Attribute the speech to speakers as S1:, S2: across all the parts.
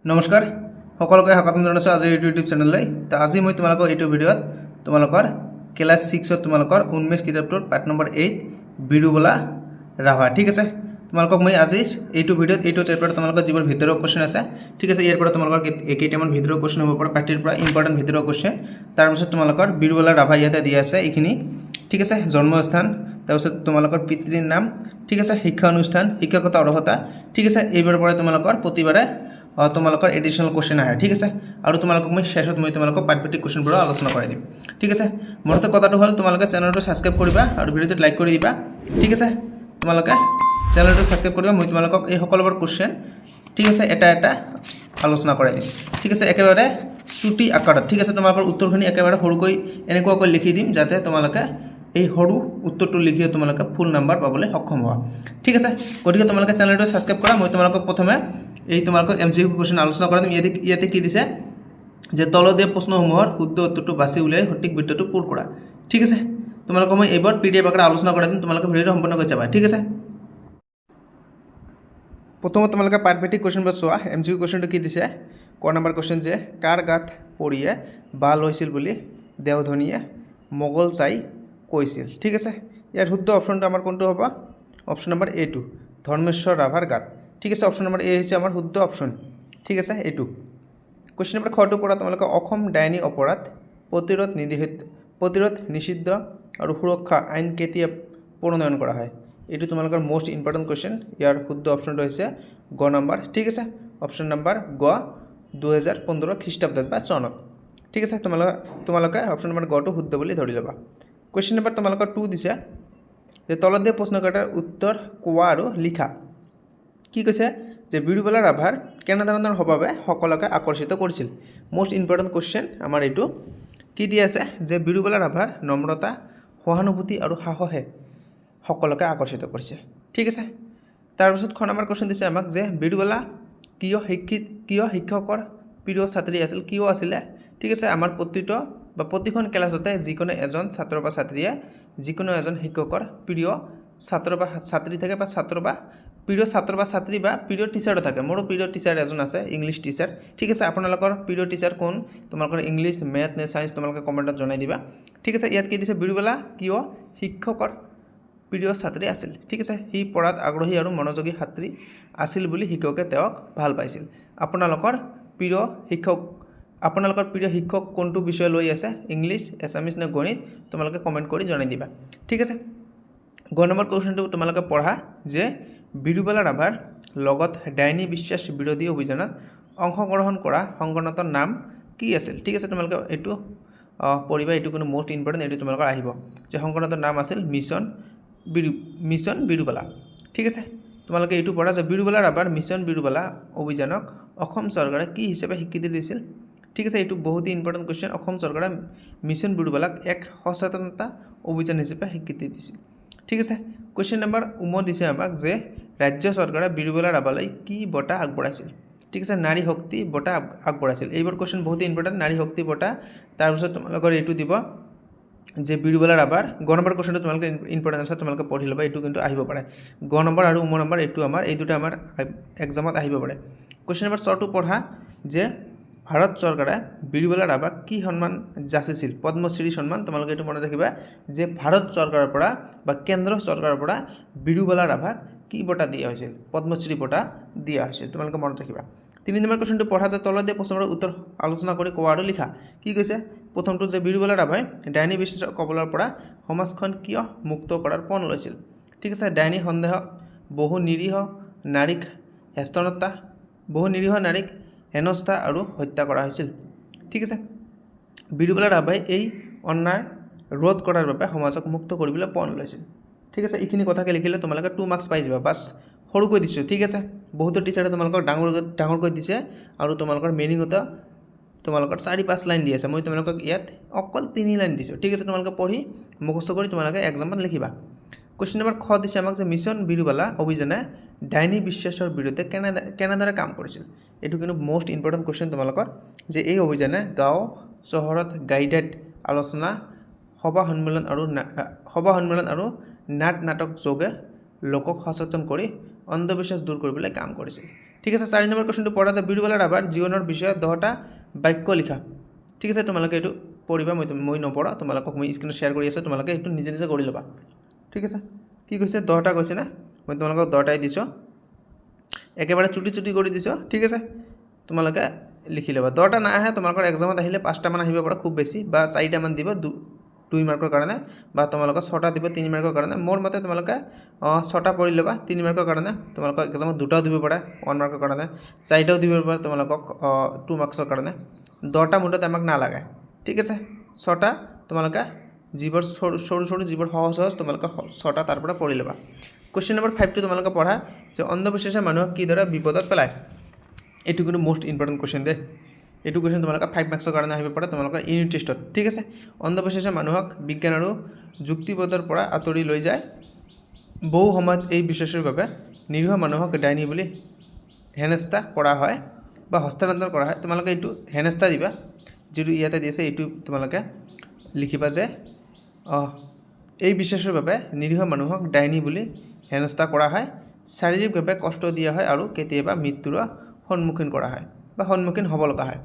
S1: নমস্কাৰ সকলোকে স্বাগতম জনাইছোঁ আজি ইউটিউব চেনেললৈ। তো আজি মই তোমালোকৰ এইটো ভিডিঅ'ত তোমালোকৰ ক্লাছ 6ত তোমালোকৰ উন্মেষ কিতাপটোৰ পাঠ নম্বৰ 8 বিৰুবলা ৰাভা। ঠিক আছে, তোমালোকক মই আজি এইটো ভিডিঅ'ত এইটো চেপ্টাৰত তোমালোকৰ যিবোৰ ভিতৰৰ কোৱেশ্চন আছে, ঠিক আছে, ইয়াৰ পৰা তোমালোকৰ কেইটামান ভিতৰৰ কোৱেশ্চন হ'ব পাৰে, পাঠটিৰ পৰা ইম্পৰ্টেণ্ট ভিতৰৰ কোৱেশ্চন। তাৰপিছত তোমালোকৰ বিৰুবলা ৰাভা ইয়াতে দিয়া আছে এইখিনি, ঠিক আছে, জন্মস্থান, তাৰপিছত তোমালোকৰ পিতৃৰ নাম, ঠিক আছে, শিক্ষা অনুষ্ঠান, শিক্ষকতা অৰ্হতা, ঠিক আছে, এইবোৰৰ পৰা তোমালোকৰ প্ৰতিবাৰে তোমালোকৰ এডিশনাল কোৱেশ্চন আহে। ঠিক আছে, আৰু তোমালোকক মই শেষত মই তোমালোকক পাঠভিত্তিক কোৱেশ্চনবোৰ আলোচনা কৰি দিম। ঠিক আছে, মোৰ কথাটো হ'ল তোমালোকে চেনেলটো ছাবস্ক্ৰাইব কৰিবা আৰু ভিডিঅ'টোত লাইক কৰি দিবা। ঠিক আছে, তোমালোকে চেনেলটো ছাবস্ক্ৰাইব কৰিবা, মই তোমালোকক এই সকলোবোৰ কোৱেশ্চন, ঠিক আছে, এটা এটা আলোচনা কৰি দিম। ঠিক আছে, একেবাৰে চুটি আকাৰত, ঠিক আছে, তোমালোকৰ উত্তৰখিনি একেবাৰে সৰুকৈ এনেকুৱাকৈ লিখি দিম যাতে তোমালোকে এই সৰু উত্তৰটো লিখিও তোমালোকে ফুল নাম্বাৰ পাবলৈ সক্ষম হোৱা। ঠিক আছে, গতিকে তোমালোকে চেনেলটো ছাবস্ক্ৰাইব কৰা। মই তোমালোকক প্ৰথমে এই তোমালোকক MCQ কোৱেশ্চন আলোচনা কৰা দিম। ইয়াতে কি দিছে যে তলত দিয়া প্ৰশ্নসমূহৰ শুদ্ধ উত্তৰটো বাছি উলিয়াই সঠিক বৃত্তটো পূৰ কৰা। ঠিক আছে, তোমালোকক মই এইবাৰ PDF আকাৰে আলোচনা কৰা দিম, তোমালোকে ভিডিঅ'টো সম্পূৰ্ণ কৰি চাবা। ঠিক আছে, প্ৰথমত তোমালোকে পাঠভিত্তিক কোৱেশ্চনবোৰ চোৱা। MCQ কোৱেশ্চনটো কি দিছে, ক নম্বৰ কোৱেশ্চন যে কাৰ গাত পৰিয়ে বাল হৈছিল বুলি দেওধনীয়ে মোগল চাই কৈছিল। ঠিক আছে, ইয়াৰ শুদ্ধ অপশ্যনটো আমাৰ কোনটো হ'ব, অপশ্যন নম্বৰ A2, ধৰ্মেশ্বৰ ৰাভাৰ গাত। ঠিক আছে, অপশ্যন নম্বৰ A হৈছে আমাৰ শুদ্ধ অপশ্যন। ঠিক আছে, এইটো কুৱেশ্যন নম্বৰ খটোৰ পৰা তোমালোকে অসম ডাইনী অপৰাধ প্ৰতিৰোধ নিষিদ্ধ আৰু সুৰক্ষা আইন কেতিয়া প্ৰণয়ন কৰা হয়, এইটো তোমালোকৰ মোষ্ট ইম্পৰ্টেণ্ট কুৱেশ্যন। ইয়াৰ শুদ্ধ অপশ্যনটো হৈছে গ নম্বৰ। ঠিক আছে, অপশ্যন নম্বৰ গ 2015 খ্ৰীষ্টাব্দত বা চনত। ঠিক আছে, তোমালোকে অপশ্যন নম্বৰ গটো শুদ্ধ বুলি ধৰি ল'বা। কুৱেশ্যন নম্বৰ তোমালোকৰ 2 দিছে যে তলত দিয়া প্ৰশ্নকেইটাৰ উত্তৰ কোৱা আৰু লিখা। কি কৈছে যে বিৰুবলা ৰাভাৰ কেনেধৰণৰ স্বভাৱে সকলোকে আকৰ্ষিত কৰিছিল। মোষ্ট ইম্পৰ্টেণ্ট কুৱেশ্যন আমাৰ এইটো। কি দিয়া আছে যে বিৰুবলা ৰাভাৰ নম্ৰতা, সহানুভূতি আৰু সাহসে সকলোকে আকৰ্ষিত কৰিছে। ঠিক আছে, তাৰপিছত খ নম্বৰ কুৱেশ্যন দিছে আমাক যে বিৰুবলা কিয় শিক্ষকৰ প্ৰিয় ছাত্ৰী আছিল, কিয় আছিলে। ঠিক আছে, আমাৰ প্ৰতিখন ক্লাছতে যিকোনো এজন ছাত্ৰ বা ছাত্ৰীয়ে যিকোনো এজন শিক্ষকৰ প্ৰিয় ছাত্ৰ বা ছাত্ৰী থাকে, বা প্ৰিয় ছাত্ৰ বা ছাত্ৰী বা প্ৰিয় টিচাৰো থাকে। মোৰো প্ৰিয় টিচাৰ এজন আছে, ইংলিছ টিচাৰ। ঠিক আছে, আপোনালোকৰ প্ৰিয় টিচাৰ কোন, তোমালোকৰ ইংলিছ, মেথ নে ছায়েন্স, তোমালোকে কমেণ্টত জনাই দিবা। ঠিক আছে, ইয়াত কি দিছে, বিৰুবলা কিয় শিক্ষকৰ প্ৰিয় ছাত্ৰী আছিল। ঠিক আছে, সি পঢ়াত আগ্ৰহী আৰু মনোযোগী ছাত্ৰী আছিল বুলি শিক্ষকে তেওঁক ভাল পাইছিল। আপোনালোকৰ প্ৰিয় শিক্ষক কোনটো বিষয় লৈ আছে, ইংলিছ, এছামিছ নে গণিত, তোমালোকে কমেণ্ট কৰি জনাই দিবা। ঠিক আছে, গ নম্বৰ কুৱেশ্যনটো তোমালোকে পঢ়া যে বিৰুবলা ৰাভাৰ লগত ডাইনী বিশ্বাস বিৰোধী অভিযানত অংশগ্ৰহণ কৰা সংগঠনটোৰ নাম কি আছিল। ঠিক আছে, তোমালোকে এইটো পঢ়িবা, এইটো কোনো মোষ্ট ইম্পৰ্টেণ্ট, এইটো তোমালোকৰ আহিব যে সংগঠনটোৰ নাম আছিল মিছন বিৰুবলা। ঠিক আছে, তোমালোকে এইটো পঢ়া যে বিৰুবলা ৰাভাৰ মিছন বিৰুবলা অভিযানক অসম চৰকাৰে কি হিচাপে স্বীকৃতি দিছিল। ঠিক আছে, এইটো বহুতেই ইম্পৰ্টেণ্ট কুৱেশ্যন। অসম চৰকাৰে মিছন বিৰুবলাক এক সচেতনতা অভিযান হিচাপে স্বীকৃতি দিছিল। ঠিক আছে, কুৱেশ্যন নম্বৰ দিছে আমাক যে ৰাজ্য চৰকাৰে বিৰুবলা ৰাভালৈ কি বঁটা আগবঢ়াইছিল। ঠিক আছে, নাৰী শক্তি বঁটা আগবঢ়াইছিল। এইবোৰ কুৱেশ্যন বহুতেই ইম্পৰ্টেণ্ট, নাৰী শক্তি বঁটা। তাৰপিছত তোমালোকৰ এইটো দিব যে বিৰুবলা ৰাভাৰ গ নম্বৰ কুৱেশ্যনটো তোমালোকে ইম্পৰ্টেণ্ট আছে, তোমালোকে পঢ়ি ল'বা, এইটো কিন্তু আহিব পাৰে। গ নম্বৰ আৰু নম্বৰ এই দুটা আমাৰ এক্সামত আহিব পাৰে। কুৱেশ্যন নম্বৰ 6টো পঢ়া যে ভাৰত চৰকাৰে বিৰুবলা ৰাভাক কি সন্মান যাচিছিল, পদ্মশ্ৰী সন্মান। তোমালোকে এইটো মনত ৰাখিবা যে ভাৰত চৰকাৰৰ পৰা বা কেন্দ্ৰ চৰকাৰৰ পৰা বিৰুবলা ৰাভাক কি বঁটা দিয়া হৈছিল, পদ্মশ্ৰী বঁটা দিয়া হৈছিল, তোমালোকে মনত ৰাখিবা। 3 নম্বৰ কুৱেশ্যনটো পঢ়া যে তলত দিয়া প্ৰশ্নৰ উত্তৰ আলোচনা কৰি কোৱা আৰু লিখা। কি কৈছে, প্ৰথমটো যে বিৰুবলা ৰাভাই ডাইনী বিশ্বাসৰ কবলৰ পৰা সমাজখন কিয় মুক্ত কৰাৰ পণ লৈছিল। ঠিক আছে, ডাইনী সন্দেহত বহু নিৰীহ নাৰীক হেনস্থা আৰু হত্যা কৰা হৈছিল। ঠিক আছে, বিৰুবলা ৰাভাই এই অন্যায় ৰোধ কৰাৰ বাবে সমাজক মুক্ত কৰিবলৈ পণ লৈছিল। ঠিক আছে, এইখিনি কথাকে লিখিলে তোমালোকে 2 মাৰ্কছ পাই যাবা। বাছ সৰুকৈ দিছোঁ। ঠিক আছে, বহুতো টিচাৰে তোমালোকক ডাঙৰকৈ দিছে আৰু তোমালোকৰ মিনিঙত তোমালোকৰ 4-5 লাইন দি আছে, মই তোমালোকক ইয়াত অকল 3 লাইন দিছোঁ। ঠিক আছে, তোমালোকে পঢ়ি মুখস্থ কৰি তোমালোকে এক্সামত লিখিবা। কুৱেশ্যন নম্বৰ খ দিছে আমাক যে মিছন বিৰুবলা অভিযানে ডাইনী বিশ্বাসৰ বিৰুদ্ধে কেনেদৰে কাম কৰিছিল। এইটো কিন্তু মোষ্ট ইম্পৰ্টেণ্ট কুৱেশ্যন তোমালোকৰ, যে এই অভিযানে গাঁও চহৰত গাইডেড আলোচনা, সভা সন্মিলন আৰু নাটক যোগে লোকক সচেতন কৰি অন্ধবিশ্বাস দূৰ কৰিবলৈ কাম কৰিছিল। ঠিক আছে 4 নম্বৰ কোৱেশ্যনটো পঢ়া যে বিৰুবালা ৰাভাৰ জীৱনৰ বিষয়ে 10টা বাক্য লিখা ঠিক আছে তোমালোকে এইটো পঢ়িবা মই নপঢ়া তোমালোকক মই স্ক্ৰীনত শ্বেয়াৰ কৰি আছোঁ তোমালোকে এইটো নিজে নিজে কৰি ল'বা ঠিক আছে কি কৈছে 10টা কৈছে না মই তোমালোকক 10টাই দিছোঁ একেবাৰে চুটি চুটি কৰি দিছোঁ ঠিক আছে তোমালোকে লিখি ল'বা 10টা না আহে তোমালোকৰ এক্সামত আহিলে 5টা মান আহিব পাৰে খুব বেছি বা 4টা মান দিব 2 মাৰ্কৰ কাৰণে বা তোমালোকক 6টা দিব 3 মাৰ্কৰ কাৰণে মোৰ মতে তোমালোকে 6টা পঢ়ি ল'বা 3 মাৰ্কৰ কাৰণে তোমালোকক এক্সামত 2টাও দিব পাৰে 1 মাৰ্কৰ কাৰণে 4টাও দিব পাৰে তোমালোকক 2 মাৰ্কছৰ কাৰণে 10টা মুঠতে আমাক নালাগে ঠিক আছে 6টা তোমালোকে যিবোৰ সৰু সৰু যিবোৰ সহজ সহজ তোমালোকে 6টা তাৰ পৰা পঢ়ি ল'বা কোৱেশ্যন নম্বৰ 5 টো তোমালোকে পঢ়া যে অন্ধবিশ্বাসে মানুহক কিদৰে বিপদত পেলায় এইটো কিন্তু মোষ্ট ইম্পৰ্টেণ্ট কোৱেশ্যন দে এইটো কোৱেশ্যন তোমালোকে 5 মাৰ্কছৰ কাৰণে আহিব পাৰে তোমালোকৰ ইউনিট টেষ্টত ঠিক আছে অন্ধবিশ্বাসে মানুহক বিজ্ঞান আৰু যুক্তিবোধৰ পৰা আঁতৰি লৈ যায় বহু সময়ত এই বিশ্বাসৰ বাবে নিৰীহ মানুহক ডাইনী বুলি হেনস্থা কৰা হয় বা হস্তান্তৰ কৰা হয় তোমালোকে এইটো হেনস্থা দিবা যিটো ইয়াতে দিছে এইটো তোমালোকে লিখিবা যে এই বিশ্বাসৰ বাবে নিৰীহ মানুহক ডাইনী বুলি হেনস্থা কৰা হয় শাৰীৰিকভাৱে কষ্ট দিয়া হয় আৰু কেতিয়াবা মৃত্যুৰ সন্মুখীন কৰা হয় বা সন্মুখীন হ'ব লগা হয়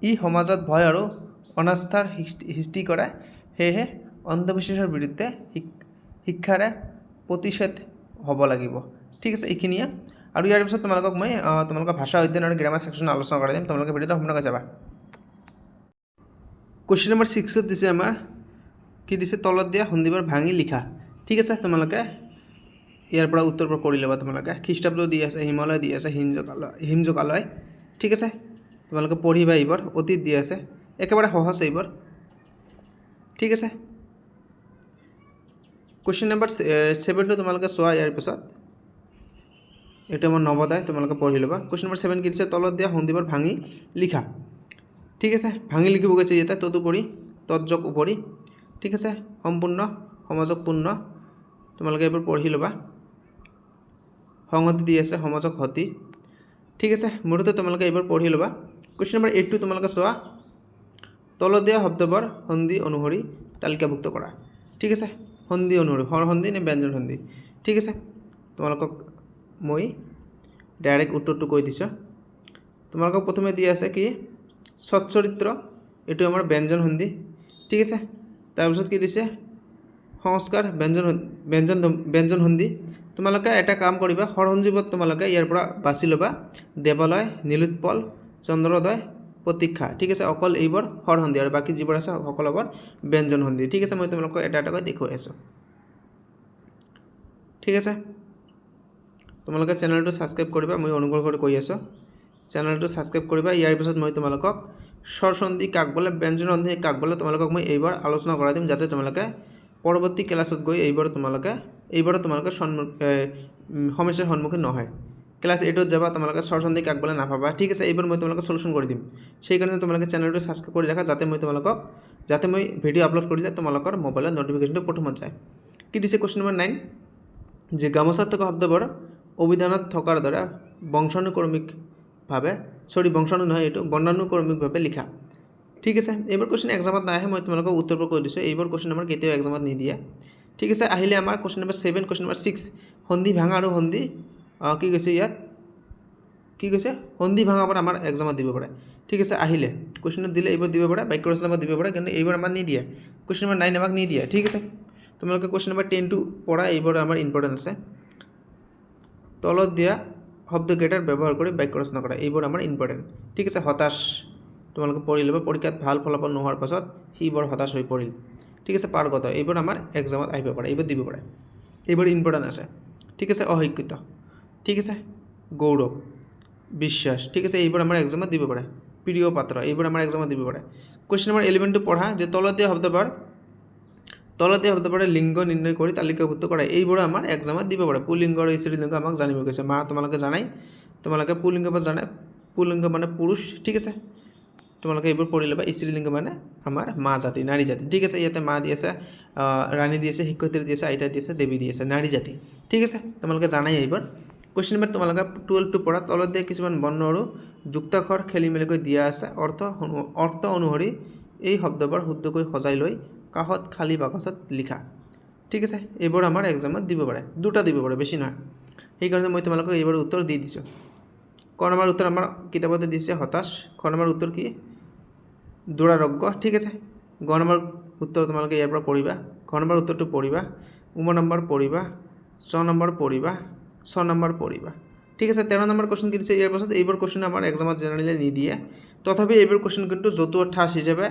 S1: ই সমাজত ভয় আৰু অনাস্থাৰ সৃষ্টি কৰে সেয়েহে অন্ধবিশ্বাসৰ বিৰুদ্ধে শিক্ষাৰে প্ৰতিষেধ হ'ব লাগিব ঠিক আছে এইখিনিয়ে আৰু ইয়াৰ পিছত তোমালোকক মই তোমালোকৰ ভাষা অধ্যয়ন আৰু গ্ৰামাৰ সেকশ্যন আলোচনা কৰি দিম তোমালোকে ভিডিঅ'টো সম্পূৰ্ণকৈ চাবা কোৱেশ্যন নম্বৰ 6 দিছে আমাৰ কি দিছে তলত দিয়া সন্ধিবোৰ ভাঙি লিখা ঠিক আছে তোমালোকে ইয়াৰ পৰা উত্তৰ কৰি ল'বা তোমালোকে খ্ৰীষ্টাব্দ দি আছে হিমালয় দি আছে হিমজকালয় ঠিক আছে তোমালোকে পঢ়িবা এইবোৰ অতীত দি আছে একেবাৰে সহজ এইবোৰ ঠিক আছে কোৱেশ্যন নম্বৰ 7 টো তোমালোকে চোৱা ইয়াৰ পিছত এটা মই নবদাই তোমালোকে পঢ়ি ল'বা কোৱেশ্যন নম্বৰ 7 কি দিছে তলত দিয়া সন্ধিবোৰ ভাঙি লিখা ঠিক আছে ভাঙি লিখিব গৈছে ইয়াতে তদুপৰি তৎযোগ উপৰি ঠিক আছে সম্পূৰ্ণ সমাজক পূৰ্ণ তোমালোকে এইবোৰ পঢ়ি ল'বা সংহতি দি আছে সমাজক হতি ঠিক আছে মুঠতে তোমালোকে এইবোৰ পঢ়ি ল'বা কোৱেশ্যন নম্বৰ 8 টো তোমালোকে চোৱা তলত দিয়া শব্দবোৰ সন্ধি অনুসৰি তালিকাভুক্ত কৰা ঠিক আছে সন্ধি অনুসৰি হৰ সন্ধি নে ব্যঞ্জন সন্ধি ঠিক আছে তোমালোকক মই ডাইৰেক্ট উত্তৰটো কৈ দিছোঁ তোমালোকক প্ৰথমে দি আছে কি সচ্চৰিত্ৰ এইটো আমাৰ ব্যঞ্জন সন্ধি ঠিক আছে তাৰপিছত কি দিছে সংস্কাৰ ব্যঞ্জন সন্ধি তোমালোকে এটা কাম কৰিবা হৰসঞ্জীৱত তোমালোকে ইয়াৰ পৰা বাছি ল'বা দেৱালয় নীলোৎপল চন্দ্ৰোদয় প্ৰতীক্ষা ঠিক আছে অকল এইবোৰ হৰসন্ধি আৰু বাকী যিবোৰ আছে সকলোবোৰ ব্যঞ্জন সন্ধি ঠিক আছে মই তোমালোকক এটা এটাকৈ দেখুৱাই আছোঁ ঠিক আছে তোমালোকে চেনেলটো ছাবস্ক্ৰাইব কৰিবা মই অনুগ্ৰহ কৰি কৈ আছোঁ চেনেলটো ছাবস্ক্ৰাইব কৰিবা ইয়াৰ পিছত মই তোমালোকক স্বৰসন্ধি কাক বোলে ব্যঞ্জন সন্ধি কাক বোলে তোমালোকক মই এইবাৰ আলোচনা কৰাই দিম যাতে তোমালোকে পৰৱৰ্তী ক্লাছত গৈ এইবাৰ তোমালোকে সমস্যাৰ সন্মুখীন নহয় ক্লাছ 8ত যাবা তোমালোকে স্বৰসন্ধি কাক বোলে নাপাবা ঠিক আছে এইবাৰ মই তোমালোকক সলিউশ্যন কৰি দিম সেইকাৰণে তোমালোকে চেনেলটো ছাবস্ক্ৰাইব কৰি ৰাখা যাতে মই ভিডিঅ' আপলোড কৰিলে তোমালোকৰ মোবাইলত নটিফিকেশ্যনটো প্ৰথমত যায় কি দিছে কোৱেশ্যন নম্বৰ 9 যে গামোচাত থকা শব্দবোৰ অভিধানত থকাৰ দ্বাৰা বৰ্ণানুক্ৰমিকভাৱে লিখা ঠিক আছে এইবোৰ কোৱেশ্যন এক্সামত নাহে মই তোমালোকক উত্তৰবোৰ কৈ দিছোঁ এইবোৰ কোৱেশ্যন আমাৰ কেতিয়াও এক্সামত নিদিয়ে ঠিক আছে আহিলে আমাৰ কোৱেশ্যন নম্বৰ 7 কোৱেশ্যন নম্বৰ 6 সন্ধি ভাঙা আৰু সন্ধি কি কৈছে ইয়াত কি কৈছে সন্ধি ভাঙাবোৰ আমাৰ এক্সামত দিব পাৰে ঠিক আছে আহিলে কোৱেশ্যনত দিলে এইবোৰ দিব পাৰে বাক্য ৰচনাত দিব পাৰে কিন্তু এইবোৰ আমাৰ নিদিয়ে কোৱেশ্যন নম্বৰ 9 আমাক নিদিয়ে ঠিক আছে তোমালোকে কোৱেশ্যন নম্বৰ 10 টো পঢ়া এইবোৰ আমাৰ ইম্পৰ্টেণ্ট আছে তলত দিয়া শব্দকেইটাৰ ব্যৱহাৰ কৰি বাক্য ৰচনা কৰা এইবোৰ আমাৰ ইম্পৰ্টেণ্ট ঠিক আছে হতাশ তোমালোকে পঢ়ি ল'বা পৰীক্ষাত ভাল ফলাফল নোহোৱাৰ পাছত সি বৰ হতাশ হৈ পৰিল ঠিক আছে পাৰ্গত এইবোৰ আমাৰ এক্সামত আহিব পাৰে এইবোৰ দিব পাৰে এইবোৰ ইম্পৰ্টেণ্ট আছে ঠিক আছে অশিক্ষিত ঠিক আছে গৌৰৱ বিশ্বাস ঠিক আছে এইবোৰ আমাৰ এক্সামত দিব পাৰে প্ৰিয় পাত্ৰ এইবোৰ আমাৰ এক্সামত দিব পাৰে কোৱেশ্যন নম্বৰ 11 টো পঢ়া যে তলত দিয়া শব্দবোৰে লিংগ নিৰ্ণয় কৰি তালিকাভুক্ত কৰা এইবোৰ আমাৰ এক্সামত দিব পাৰে পুলিংগ আৰু স্ত্ৰীলিংগ আমাক জানিব কৈছে মা তোমালোকে জানাই তোমালোকে পুলিংগ জানে পুলিংগ মানে পুৰুষ ঠিক আছে তোমালোকে এইবোৰ পঢ়ি ল'বা স্ত্ৰীলিংগ মানে আমাৰ মা জাতি নাৰী জাতি ঠিক আছে ইয়াতে মা দি আছে ৰাণী দি আছে শিক্ষয়িত্ৰী দি আছে আইতা দি আছে দেৱী দি আছে নাৰী জাতি ঠিক আছে তোমালোকে জানাই এইবোৰ কোৱেশ্যন নম্বৰ তোমালোকে 12 টো পঢ়া তলত দিয়া কিছুমান বৰ্ণ আৰু যুক্তাক্ষৰ খেলি মেলিকৈ দিয়া আছে অৰ্থ অনুসৰি এই শব্দবোৰ শুদ্ধকৈ সজাই লৈ কাষত খালী বাকচত লিখা ঠিক আছে এইবোৰ আমাৰ এক্সামত দিব পাৰে দুটা দিব পাৰে বেছি নহয় সেইকাৰণে মই তোমালোকক এইবোৰ উত্তৰ দি দিছোঁ ক নম্বৰ উত্তৰ আমাৰ কিতাপতে দিছে হতাশ। খ নম্বৰ উত্তৰ কি দুৰাৰোগ্য। ঠিক আছে, গ নম্বৰ উত্তৰ তোমালোকে ইয়াৰ পৰা পঢ়িবা। ঘ নম্বৰ উত্তৰটো পঢ়িবা, উম নম্বৰ পঢ়িবা, চ নম্বৰ পঢ়িবা, ছ নম্বৰ পঢ়িবা। ঠিক আছে, 13 নম্বৰ কুৱেশ্যন কি দিছে ইয়াৰ পাছত। এইবোৰ কুৱেশ্যন আমাৰ এক্সামত জেনেৰেলি নিদিয়ে, তথাপি এইবোৰ কুৱেশ্যন কিন্তু জতুৱাৰ ঠাঁচ হিচাপে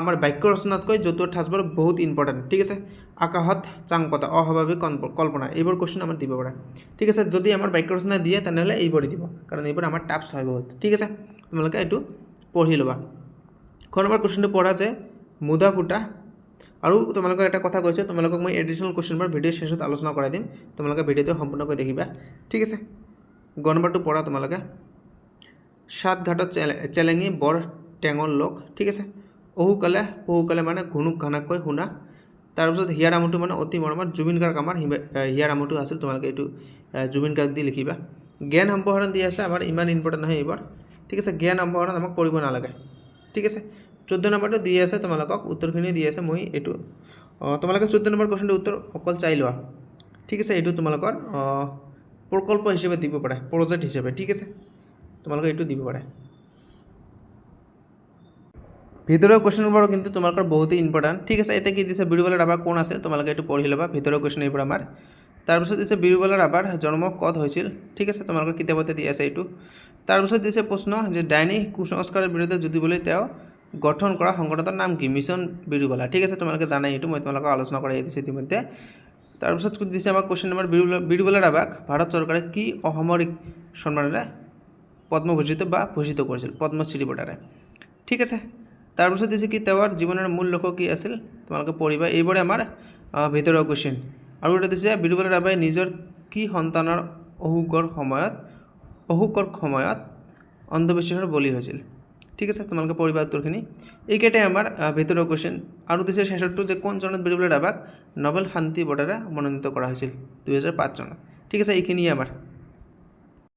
S1: আমাৰ বাক্য ৰচনাতকৈ জতুৱাৰ ঠাঁচবোৰ বহুত ইম্পৰ্টেণ্ট। ঠিক আছে, আকাশত চাং পতা, অস্বাভাৱিক কল্পনা, এইবোৰ কুৱেশ্যন আমাৰ দিব পাৰে। ঠিক আছে, যদি আমাৰ বাক্য ৰচনা দিয়ে তেনেহ'লে এইবোৰে দিব, কাৰণ এইবোৰ আমাৰ টাফছ হয় বহুত। ঠিক আছে, তোমালোকে এইটো পঢ়ি ল'বা। খ নম্বৰ কুৱেশ্যনটো পঢ়া যে মুদা ফুটা, আৰু তোমালোকক এটা কথা কৈছোঁ, তোমালোকক মই এডিশ্যনেল কুৱেশ্যনবোৰ ভিডিঅ' শেষত আলোচনা কৰাই দিম, তোমালোকে ভিডিঅ'টো সম্পূৰ্ণকৈ দেখিবা। ঠিক আছে, গ নম্বৰটো পঢ়া তোমালোকে। সাত ঘাটত চেলেঙি বৰ টেঙৰ লোক। ঠিক আছে, অহুকালে মানে ঘুনুক ঘানাককৈ শুনা। তাৰপিছত হিয়াৰ আমঠু মানে অতি মৰমৰ, জুবিন গাৰ্গ আমাৰ হিয়াৰ আমঠু আছিল, তোমালোকে এইটো জুবিন গাৰ্গ দি লিখিবা। জ্ঞান সম্প্ৰসাৰণ দি আছে, আমাৰ ইমান ইম্পৰ্টেণ্ট নহয় এইবাৰ। ঠিক আছে, জ্ঞান সম্প্ৰসাৰণ আমাক কৰিব নালাগে। ঠিক আছে, 14 নম্বৰটো দি আছে তোমালোকক, উত্তৰখিনি দি আছে, মই এইটো তোমালোকে 14 নম্বৰ কুৱেশ্যনটো উত্তৰ অকল চাই লোৱা। ঠিক আছে, এইটো তোমালোকৰ প্ৰকল্প হিচাপে দিব পাৰে, প্ৰজেক্ট হিচাপে। ঠিক আছে, তোমালোকে এইটো দিব পাৰে। ভিতৰৰ কুৱেশ্যনবোৰ কিন্তু তোমালোকৰ বহুতেই ইম্পৰ্টেণ্ট। ঠিক আছে, এতিয়া কি দিছে বীৰবল ৰাভা কোন আছিল, তোমালোকে এইটো পঢ়ি ল'বা। ভিতৰৰ কুৱেশ্যন এইবোৰ আমাৰ। তাৰপিছত দিছে বীৰবল ৰাভাৰ জন্ম ক'ত হৈছিল। ঠিক আছে, তোমালোকৰ কিতাপতে দি আছে এইটো। তাৰপিছত দিছে প্ৰশ্ন যে ডাইনী কুসংস্কাৰৰ বিৰুদ্ধে যুঁজিবলৈ তেওঁ গঠন কৰা সংগঠনৰ নাম কি, মিছন বীৰবলা। ঠিক আছে, তোমালোকে জানাই এইটো, মই তোমালোকক আলোচনা কৰাই দিছোঁ ইতিমধ্যে। তাৰপিছত দিছে আমাক কুৱেশ্যন নম্বৰ বীৰবল ৰাভাক ভাৰত চৰকাৰে কি অসামৰিক সন্মানেৰে পদ্মভূষিত বা ভূষিত কৰিছিল, পদ্মশ্ৰী বঁটাৰে। ঠিক আছে, তাৰপিছত দিছে কি তেওঁৰ জীৱনৰ মূল লক্ষ্য কি আছিল, তোমালোকে পঢ়িবা। এইবোৰে আমাৰ ভিতৰৰ কুৱেশ্যন। আৰু এটা দিছে বীৰবল ৰাভাই নিজৰ কি সন্তানৰ অসুখৰ সময়ত অন্ধবিশ্বাসৰ বলি হৈছিল। ঠিক আছে, তোমালোকে পঢ়িবা উত্তৰখিনি। এইকেইটাই আমাৰ ভিতৰৰ কুৱেশ্যন। আৰু দিছে শেষৰটো যে কোন চনত বীৰবল ৰাভাক নোবেল শান্তি বঁটাৰে মনোনীত কৰা হৈছিল, 2005 চনত। ঠিক আছে, এইখিনিয়ে আমাৰ।